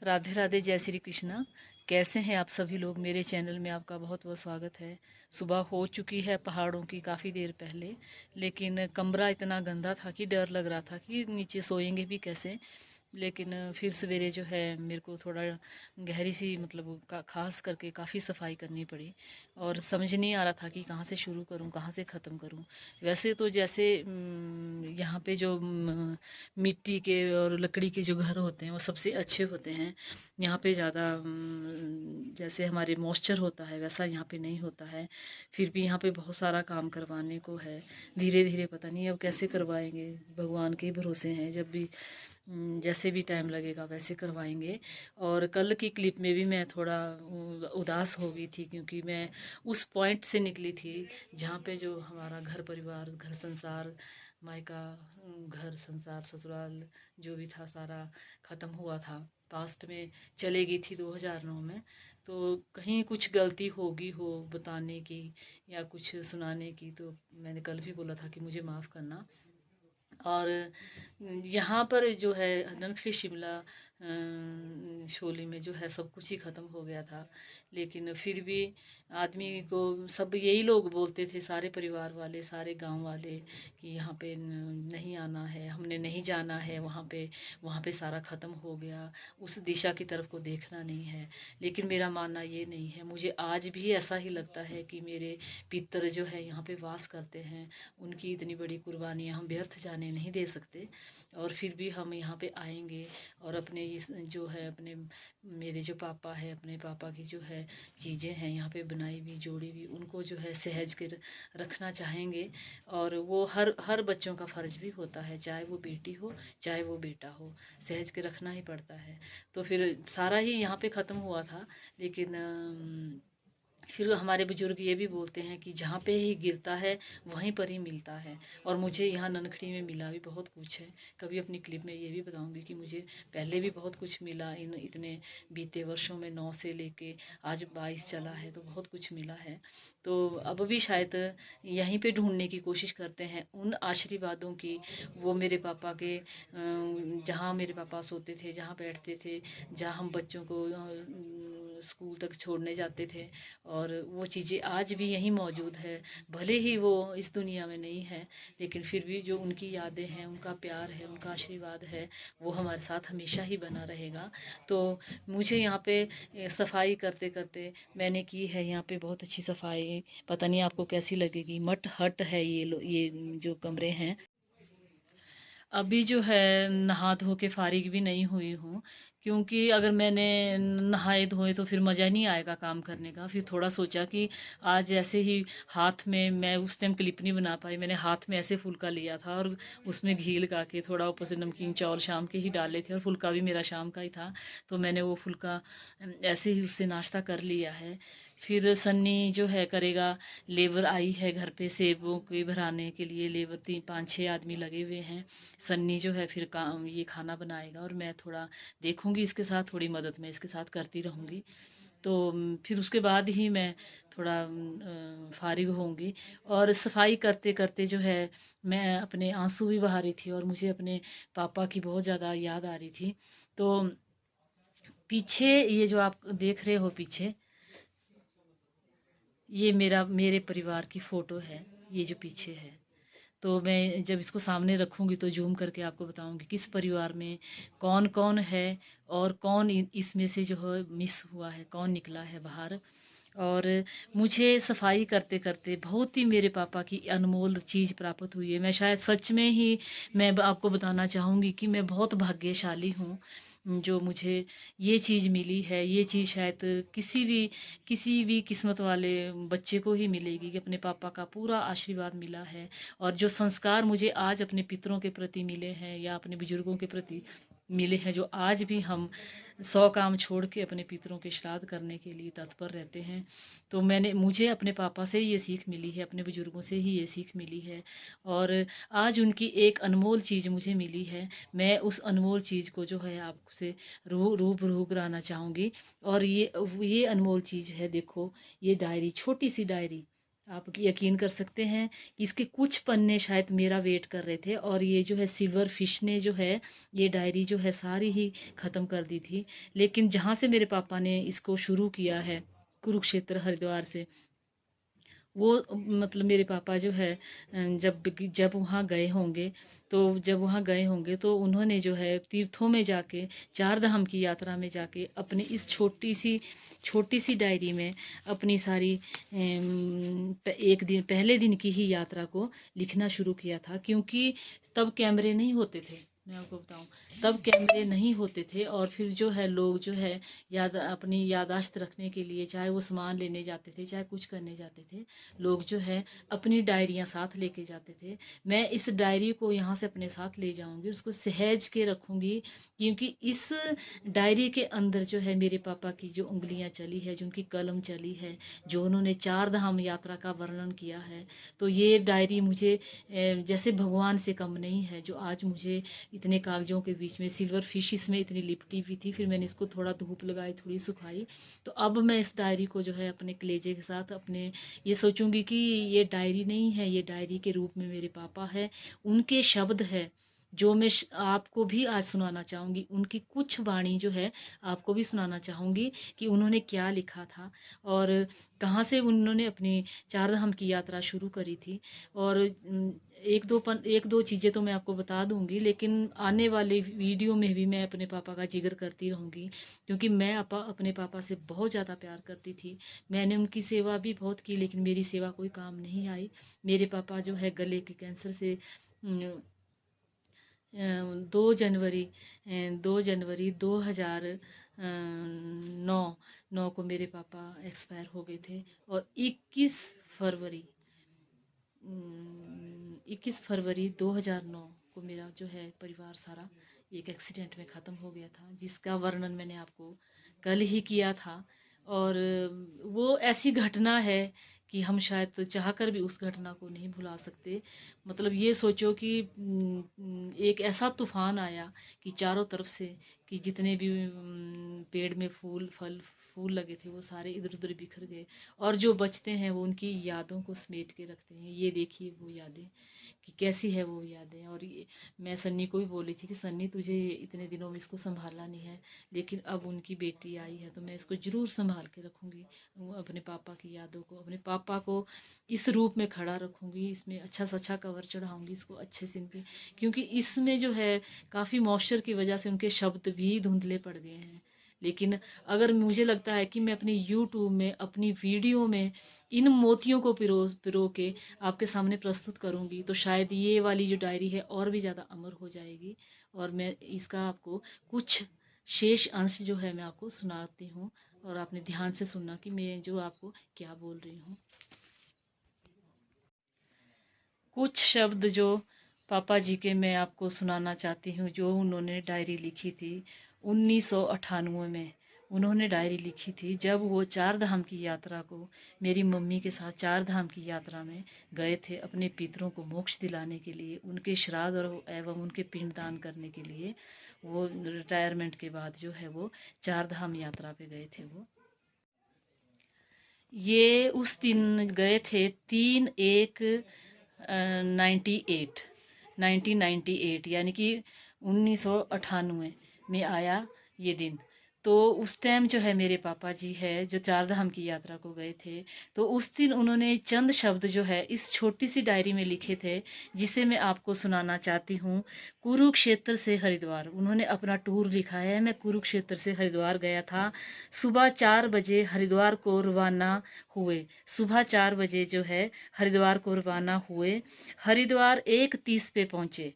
राधे राधे, जय श्री कृष्णा। कैसे हैं आप सभी लोग। मेरे चैनल में आपका बहुत बहुत स्वागत है। सुबह हो चुकी है पहाड़ों की काफ़ी देर पहले, लेकिन कमरा इतना गंदा था कि डर लग रहा था कि नीचे सोएंगे भी कैसे। लेकिन फिर सवेरे जो है मेरे को थोड़ा गहरी सी मतलब खास करके काफ़ी सफाई करनी पड़ी और समझ नहीं आ रहा था कि कहाँ से शुरू करूँ कहाँ से ख़त्म करूँ। वैसे तो जैसे यहाँ पे जो मिट्टी के और लकड़ी के जो घर होते हैं वो सबसे अच्छे होते हैं। यहाँ पे ज़्यादा जैसे हमारे मॉइस्चर होता है वैसा यहाँ पे नहीं होता है। फिर भी यहाँ पे बहुत सारा काम करवाने को है। धीरे धीरे पता नहीं अब कैसे करवाएंगे, भगवान के ही भरोसे हैं। जब भी जैसे भी टाइम लगेगा वैसे करवाएंगे। और कल की क्लिप में भी मैं थोड़ा उदास हो गई थी क्योंकि मैं उस पॉइंट से निकली थी जहाँ पे जो हमारा घर परिवार, घर संसार, मायका, घर संसार, ससुराल जो भी था सारा ख़त्म हुआ था। पास्ट में चले गई थी 2009 में। तो कहीं कुछ गलती होगी हो बताने की या कुछ सुनाने की, तो मैंने कल भी बोला था कि मुझे माफ़ करना। और यहाँ पर जो है ननखड़ी शिमला शोली में जो है सब कुछ ही ख़त्म हो गया था। लेकिन फिर भी आदमी को सब यही लोग बोलते थे, सारे परिवार वाले, सारे गांव वाले, कि यहाँ पे नहीं आना है, हमने नहीं जाना है वहाँ पे सारा ख़त्म हो गया, उस दिशा की तरफ को देखना नहीं है। लेकिन मेरा मानना ये नहीं है। मुझे आज भी ऐसा ही लगता है कि मेरे पितर जो है यहाँ पे वास करते हैं, उनकी इतनी बड़ी कुर्बानियाँ हम व्यर्थ जाने नहीं दे सकते। और फिर भी हम यहाँ पे आएंगे और अपने इस जो है अपने मेरे जो पापा है, अपने पापा की जो है चीज़ें हैं यहाँ पे बनाई हुई जोड़ी हुई, उनको जो है सहेज कर रखना चाहेंगे। और वो हर हर बच्चों का फ़र्ज भी होता है, चाहे वो बेटी हो चाहे वो बेटा हो, सहेज के रखना ही पड़ता है। तो फिर सारा ही यहाँ पे ख़त्म हुआ था। लेकिन फिर हमारे बुजुर्ग ये भी बोलते हैं कि जहाँ पे ही गिरता है वहीं पर ही मिलता है। और मुझे यहाँ ननखड़ी में मिला भी बहुत कुछ है। कभी अपनी क्लिप में ये भी बताऊंगी कि मुझे पहले भी बहुत कुछ मिला इन इतने बीते वर्षों में, 9 से लेके आज 22 चला है तो बहुत कुछ मिला है। तो अब भी शायद यहीं पे ढूंढने की कोशिश करते हैं उन आशीर्वादों की। वो मेरे पापा के जहाँ मेरे पापा सोते थे, जहाँ बैठते थे, जहाँ हम बच्चों को स्कूल तक छोड़ने जाते थे, और वो चीज़ें आज भी यहीं मौजूद है। भले ही वो इस दुनिया में नहीं है, लेकिन फिर भी जो उनकी यादें हैं, उनका प्यार है, उनका आशीर्वाद है, वो हमारे साथ हमेशा ही बना रहेगा। तो मुझे यहाँ पे सफाई करते करते मैंने की है यहाँ पे बहुत अच्छी सफाई। पता नहीं आपको कैसी लगेगी। मट हट है ये जो कमरे हैं। अभी जो है नहा धो के फारिग भी नहीं हुई हूँ, क्योंकि अगर मैंने नहाए धोए तो फिर मज़ा नहीं आएगा काम करने का। फिर थोड़ा सोचा कि आज ऐसे ही हाथ में, मैं उस टाइम क्लिप नहीं बना पाई, मैंने हाथ में ऐसे फुल्का लिया था और उसमें घी लगा के थोड़ा ऊपर से नमकीन चावल शाम के ही डाले थे और फुल्का भी मेरा शाम का ही था। तो मैंने वो फुल्का ऐसे ही उससे नाश्ता कर लिया है। फिर सन्नी जो है करेगा। लेबर आई है घर पे सेबों के भराने के लिए, लेबर 3 5 6 आदमी लगे हुए हैं। सन्नी जो है फिर काम ये खाना बनाएगा और मैं थोड़ा देखूंगी इसके साथ, थोड़ी मदद मैं इसके साथ करती रहूंगी। तो फिर उसके बाद ही मैं थोड़ा फारिग होंगी। और सफाई करते करते जो है मैं अपने आंसू भी बहा रही थी और मुझे अपने पापा की बहुत ज़्यादा याद आ रही थी। तो पीछे ये जो आप देख रहे हो पीछे, ये मेरे परिवार की फ़ोटो है। ये जो पीछे है, तो मैं जब इसको सामने रखूंगी तो जूम करके आपको बताऊंगी किस परिवार में कौन कौन है और कौन इसमें से जो है मिस हुआ है, कौन निकला है बाहर। और मुझे सफाई करते करते बहुत ही मेरे पापा की अनमोल चीज़ प्राप्त हुई है। मैं शायद सच में ही मैं आपको बताना चाहूँगी कि मैं बहुत भाग्यशाली हूँ जो मुझे ये चीज़ मिली है। ये चीज़ शायद किसी भी किस्मत वाले बच्चे को ही मिलेगी कि अपने पापा का पूरा आशीर्वाद मिला है। और जो संस्कार मुझे आज अपने पितरों के प्रति मिले हैं या अपने बुजुर्गों के प्रति मिले हैं, जो आज भी हम 100 काम छोड़ के अपने पितरों के श्राद्ध करने के लिए तत्पर रहते हैं। तो मुझे अपने पापा से ही ये सीख मिली है, अपने बुजुर्गों से ही ये सीख मिली है। और आज उनकी एक अनमोल चीज़ मुझे मिली है। मैं उस अनमोल चीज़ को जो है आपसे रूबरू कराना चाहूँगी। और ये अनमोल चीज़ है, देखो, ये डायरी, छोटी सी डायरी। आप यकीन कर सकते हैं कि इसके कुछ पन्ने शायद मेरा वेट कर रहे थे, और ये जो है सिल्वर फिश ने जो है ये डायरी जो है सारी ही ख़त्म कर दी थी। लेकिन जहाँ से मेरे पापा ने इसको शुरू किया है, कुरुक्षेत्र हरिद्वार से, वो मतलब मेरे पापा जो है जब जब वहाँ गए होंगे, तो जब वहाँ गए होंगे तो उन्होंने जो है तीर्थों में जाके, चार धाम की यात्रा में जाके अपनी इस छोटी सी डायरी में अपनी सारी एक दिन पहले दिन की ही यात्रा को लिखना शुरू किया था। क्योंकि तब कैमरे नहीं होते थे, मैं आपको बताऊं, तब कैमरे नहीं होते थे। और फिर जो है लोग जो है अपनी यादाश्त रखने के लिए, चाहे वो सामान लेने जाते थे, चाहे कुछ करने जाते थे, लोग जो है अपनी डायरियां साथ लेके जाते थे। मैं इस डायरी को यहाँ से अपने साथ ले जाऊंगी, उसको सहेज के रखूंगी, क्योंकि इस डायरी के अंदर जो है मेरे पापा की जो उंगलियां चली है, जो उनकी कलम चली है, जो उन्होंने चार धाम यात्रा का वर्णन किया है, तो ये डायरी मुझे जैसे भगवान से कम नहीं है। जो आज मुझे इतने कागजों के बीच में सिल्वर फिश इसमें इतनी लिपटी हुई थी, फिर मैंने इसको थोड़ा धूप लगाई, थोड़ी सुखाई, तो अब मैं इस डायरी को जो है अपने कलेजे के साथ अपने ये सोचूंगी कि ये डायरी नहीं है, ये डायरी के रूप में मेरे पापा है, उनके शब्द है जो मैं आपको भी आज सुनाना चाहूँगी। उनकी कुछ वाणी जो है आपको भी सुनाना चाहूँगी कि उन्होंने क्या लिखा था और कहाँ से उन्होंने अपनी चार धाम की यात्रा शुरू करी थी। और एक दो चीज़ें तो मैं आपको बता दूंगी, लेकिन आने वाले वीडियो में भी मैं अपने पापा का जिक्र करती रहूँगी, क्योंकि मैं अपने पापा से बहुत ज़्यादा प्यार करती थी। मैंने उनकी सेवा भी बहुत की, लेकिन मेरी सेवा कोई काम नहीं आई। मेरे पापा जो है गले के कैंसर से 2 जनवरी 2009 9 को मेरे पापा एक्सपायर हो गए थे। और 21 फरवरी 2009 को मेरा जो है परिवार सारा एक एक्सीडेंट में ख़त्म हो गया था, जिसका वर्णन मैंने आपको कल ही किया था। और वो ऐसी घटना है कि हम शायद चाहकर भी उस घटना को नहीं भुला सकते। मतलब ये सोचो कि एक ऐसा तूफान आया कि चारों तरफ से, कि जितने भी पेड़ में फूल लगे थे वो सारे इधर उधर बिखर गए, और जो बचते हैं वो उनकी यादों को समेट के रखते हैं। ये देखिए वो यादें कि कैसी है वो यादें। और ये मैं सन्नी को भी बोली थी कि सन्नी तुझे इतने दिनों में इसको संभालना नहीं है, लेकिन अब उनकी बेटी आई है तो मैं इसको ज़रूर संभाल के रखूँगी। अपने पापा की यादों को, अपने पापा को इस रूप में खड़ा रखूँगी, इसमें अच्छा सा अच्छा कवर चढ़ाऊँगी इसको अच्छे से इनके, क्योंकि इसमें जो है काफ़ी मॉइस्चर की वजह से उनके शब्द भी धुंधले पड़ गए हैं। लेकिन अगर मुझे लगता है कि मैं अपनी यूट्यूब में, अपनी वीडियो में इन मोतियों को पिरो पिरो के आपके सामने प्रस्तुत करूंगी, तो शायद ये वाली जो डायरी है और भी ज़्यादा अमर हो जाएगी। और मैं इसका आपको कुछ शेष अंश जो है मैं आपको सुनाती हूँ, और आपने ध्यान से सुनना कि मैं जो आपको क्या बोल रही हूँ। कुछ शब्द जो पापा जी के मैं आपको सुनाना चाहती हूँ, जो उन्होंने डायरी लिखी थी 1998 में। उन्होंने डायरी लिखी थी जब वो चार धाम की यात्रा को मेरी मम्मी के साथ चार धाम की यात्रा में गए थे, अपने पितरों को मोक्ष दिलाने के लिए, उनके श्राद्ध और एवं उनके पिंडदान करने के लिए। वो रिटायरमेंट के बाद जो है वो चार धाम यात्रा पे गए थे। वो ये उस दिन गए थे 3/1/98 1998, यानी कि 1998 में आया ये दिन। तो उस टाइम जो है मेरे पापा जी है जो चार धाम की यात्रा को गए थे, तो उस दिन उन्होंने चंद शब्द जो है इस छोटी सी डायरी में लिखे थे, जिसे मैं आपको सुनाना चाहती हूँ। कुरुक्षेत्र से हरिद्वार, उन्होंने अपना टूर लिखा है। मैं कुरुक्षेत्र से हरिद्वार गया था। सुबह 4 बजे हरिद्वार को रवाना हुए। सुबह 4 बजे जो है हरिद्वार को रवाना हुए। हरिद्वार 1:30 पे पहुंचे,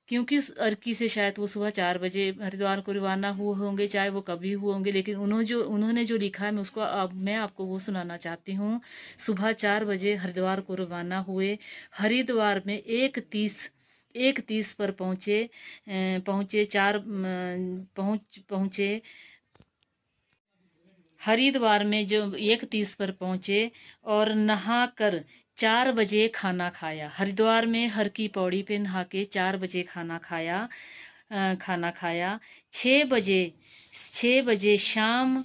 क्योंकि अर्की से शायद वो सुबह 4 बजे हरिद्वार को रवाना हुए होंगे, चाहे वो कभी हुए होंगे, लेकिन उन्होंने जो लिखा है मैं उसको अब मैं आपको वो सुनाना चाहती हूँ। सुबह 4 बजे हरिद्वार को रवाना हुए। हरिद्वार में 1:30 पर पहुँचे। पहुँचे हरिद्वार में जो 1:30 पर पहुंचे और नहा कर 4 बजे खाना खाया। हरिद्वार में हर की पौड़ी पे नहा के 4 बजे खाना खाया। खाना खाया। 6 बजे शाम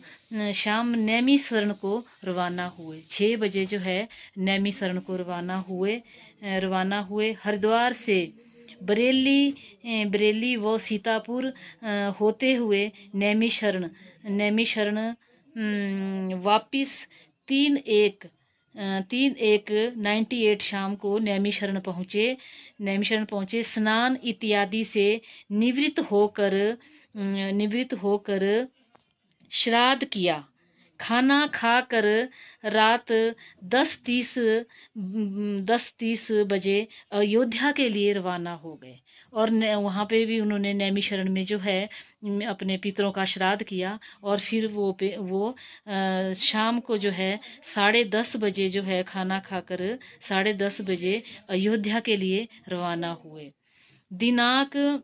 नैमिषारण्य को रवाना हुए। 6 बजे जो है नैमिषारण्य को रवाना हुए। हरिद्वार से बरेली व सीतापुर होते हुए नैमिषारण्य वापिस 3/1/98 शाम को नैमिषारण्य पहुँचे। स्नान इत्यादि से निवृत्त होकर श्राद्ध किया। खाना खाकर रात 10:30 बजे अयोध्या के लिए रवाना हो गए। और वहाँ पे भी उन्होंने नैमिषारण्य में जो है अपने पितरों का श्राद्ध किया। और फिर वो शाम को जो है 10:30 बजे जो है खाना खाकर 10:30 बजे अयोध्या के लिए रवाना हुए। दिनांक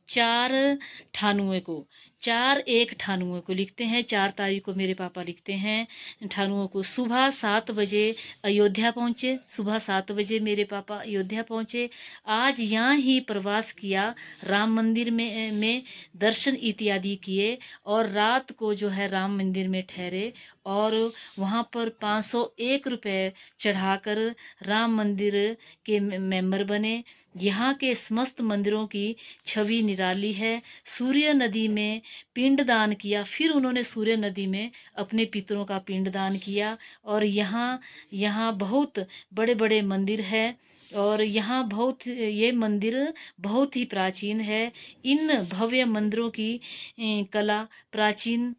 4/1/98 को लिखते हैं। 4 तारीख को मेरे पापा लिखते हैं 98 को सुबह 7 बजे अयोध्या पहुँचे। सुबह 7 बजे मेरे पापा अयोध्या पहुँचे। आज यहाँ ही प्रवास किया। राम मंदिर में दर्शन इत्यादि किए और रात को जो है राम मंदिर में ठहरे और वहाँ पर 501 रुपये चढ़ाकर राम मंदिर के मेंबर बने। यहाँ के समस्त मंदिरों की छवि निराली है। सूर्य नदी में पिंडदान किया। फिर उन्होंने सूर्य नदी में अपने पितरों का पिंडदान किया। और यहाँ बहुत बड़े बड़े मंदिर है और यहाँ ये मंदिर बहुत ही प्राचीन है। इन भव्य मंदिरों की कला प्राचीन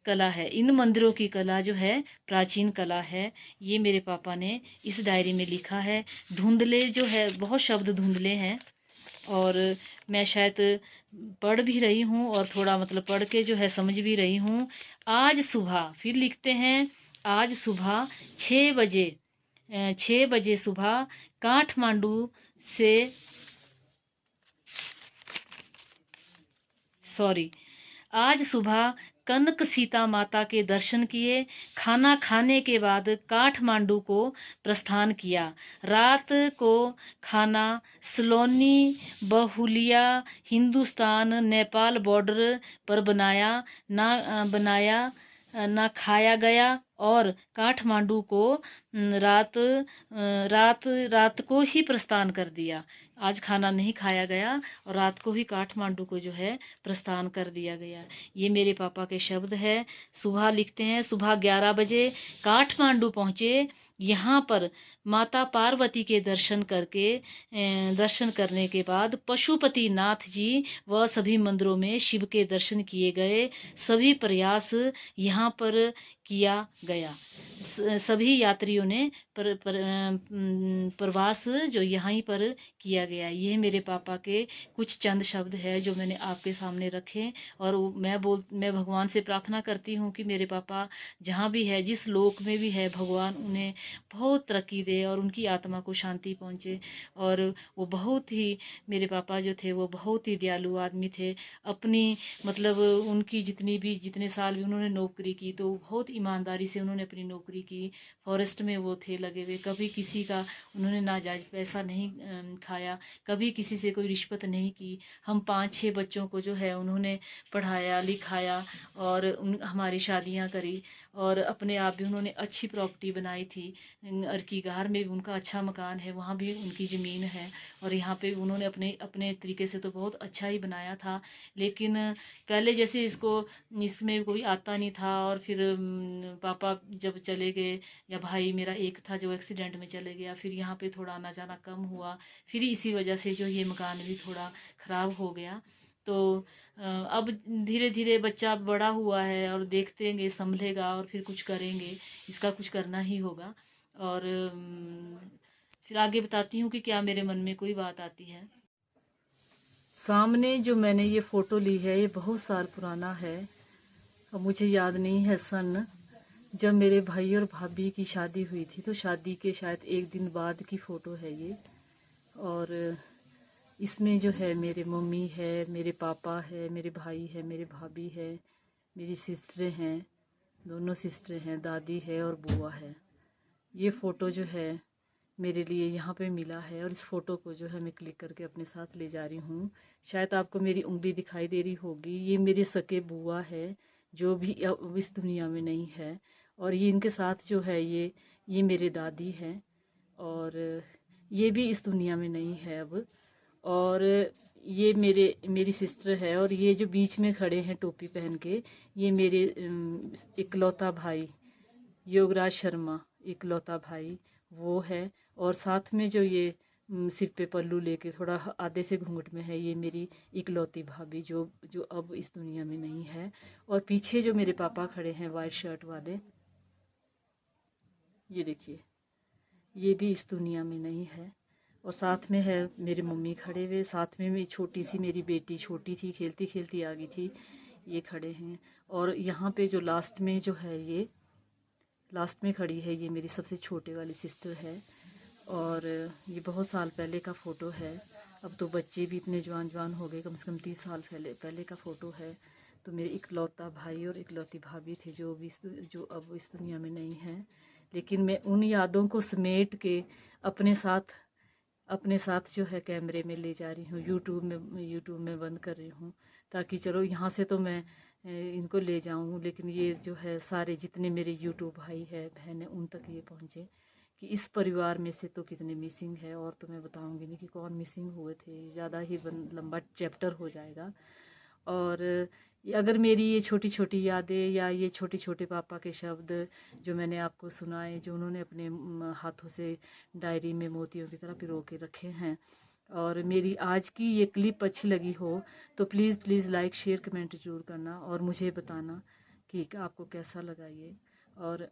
कला है। इन मंदिरों की कला जो है प्राचीन कला है। ये मेरे पापा ने इस डायरी में लिखा है। धुंधले जो है बहुत शब्द धुंधले हैं और मैं शायद पढ़ भी रही हूँ और थोड़ा मतलब पढ़ के जो है समझ भी रही हूँ। आज सुबह फिर लिखते हैं। आज सुबह 6 बजे सुबह काठमांडू से आज सुबह कनक सीता माता के दर्शन किए। खाना खाने के बाद काठमांडू को प्रस्थान किया। रात को खाना सलोनी बहुलिया हिंदुस्तान नेपाल बॉर्डर पर ना खाया गया और काठमांडू को रात को ही प्रस्थान कर दिया। आज खाना नहीं खाया गया और रात को ही काठमांडू को जो है प्रस्थान कर दिया गया। ये मेरे पापा के शब्द है। सुबह लिखते हैं सुबह 11 बजे काठमांडू पहुँचे। यहाँ पर माता पार्वती के दर्शन करने के बाद पशुपति नाथ जी व सभी मंदिरों में शिव के दर्शन किए गए। सभी प्रयास यहाँ पर किया गया। सभी यात्रियों ने प्रवास जो यहीं पर किया गया। ये मेरे पापा के कुछ चंद शब्द है जो मैंने आपके सामने रखे। और मैं भगवान से प्रार्थना करती हूँ कि मेरे पापा जहाँ भी है जिस लोक में भी है भगवान उन्हें बहुत तरक्की दे और उनकी आत्मा को शांति पहुँचे। और वो बहुत ही मेरे पापा जो थे वो बहुत ही दयालु आदमी थे। अपनी मतलब उनकी जितने साल भी उन्होंने नौकरी की तो बहुत ईमानदारी से उन्होंने अपनी नौकरी की। फॉरेस्ट में वो थे लगे हुए। कभी किसी का उन्होंने नाजायज पैसा नहीं खाया। कभी किसी से कोई रिश्वत नहीं की। हम 5-6 बच्चों को जो है उन्होंने पढ़ाया लिखाया और हमारी शादियां करी। और अपने आप भी उन्होंने अच्छी प्रॉपर्टी बनाई थी। अर्कीगार में भी उनका अच्छा मकान है। वहाँ भी उनकी ज़मीन है और यहाँ पे उन्होंने अपने तरीके से तो बहुत अच्छा ही बनाया था। लेकिन पहले जैसे इसमें कोई आता नहीं था। और फिर पापा जब चले गए या भाई मेरा एक था जो एक्सीडेंट में चले गया। फिर यहाँ पे थोड़ा आना जाना कम हुआ। फिर इसी वजह से जो ये मकान भी थोड़ा ख़राब हो गया। तो अब धीरे धीरे बच्चा बड़ा हुआ है और देखतेंगे संभलेगा और फिर कुछ करेंगे। इसका कुछ करना ही होगा। और फिर आगे बताती हूँ कि क्या मेरे मन में कोई बात आती है। सामने जो मैंने ये फ़ोटो ली है ये बहुत साल पुराना है। अब मुझे याद नहीं है सन जब मेरे भाई और भाभी की शादी हुई थी। तो शादी के शायद एक दिन बाद की फ़ोटो है ये। और इसमें जो है मेरे मम्मी है, मेरे पापा है, मेरे भाई है, मेरे भाभी है, मेरी सिस्टरें हैं, दोनों सिस्टरें हैं, दादी है और बुआ है। ये फ़ोटो जो है मेरे लिए यहाँ पे मिला है, और इस फ़ोटो को जो है मैं क्लिक करके अपने साथ ले जा रही हूँ। शायद आपको मेरी उंगली दिखाई दे रही होगी, ये मेरे सके बुआ है जो भी अब इस दुनिया में नहीं है। और ये इनके साथ जो है ये मेरे दादी हैं, और ये भी इस दुनिया में नहीं है अब। और ये मेरी सिस्टर है, और ये जो बीच में खड़े हैं टोपी पहन के, ये मेरे इकलौता भाई योगराज शर्मा, इकलौता भाई वो है। और साथ में जो ये सिर पे पल्लू लेके थोड़ा आधे से घूंघट में है, ये मेरी इकलौती भाभी जो जो अब इस दुनिया में नहीं है। और पीछे जो मेरे पापा खड़े हैं वाइट शर्ट वाले, ये देखिए, ये भी इस दुनिया में नहीं है। और साथ में है मेरी मम्मी खड़े हुए, साथ में मेरी छोटी सी मेरी बेटी छोटी थी, खेलती खेलती आ गई थी, ये खड़े हैं। और यहाँ पे जो लास्ट में जो है, ये लास्ट में खड़ी है, ये मेरी सबसे छोटे वाली सिस्टर है। और ये बहुत साल पहले का फ़ोटो है। अब तो बच्चे भी इतने जवान जवान हो गए, कम से कम 30 साल पहले पहले का फ़ोटो है। तो मेरे इकलौता भाई और इकलौती भाभी थे जो अब इस दुनिया में नहीं हैं। लेकिन मैं उन यादों को समेट के अपने साथ अपने साथ जो है कैमरे में ले जा रही हूँ, यूट्यूब में बंद कर रही हूँ, ताकि चलो यहाँ से तो मैं इनको ले जाऊँ, लेकिन ये जो है सारे जितने मेरे यूट्यूब भाई है बहन है उन तक ये पहुँचे, कि इस परिवार में से तो कितने मिसिंग है। और तो मैं बताऊँगी नहीं कि कौन मिसिंग हुए थे, ज़्यादा ही लंबा चैप्टर हो जाएगा। और अगर मेरी ये छोटी छोटी यादें या ये छोटे छोटे पापा के शब्द जो मैंने आपको सुनाए, जो उन्होंने अपने हाथों से डायरी में मोतियों की तरह पिरो के रखे हैं, और मेरी आज की ये क्लिप अच्छी लगी हो तो please please like share comment ज़रूर करना, और मुझे बताना कि आपको कैसा लगा ये। और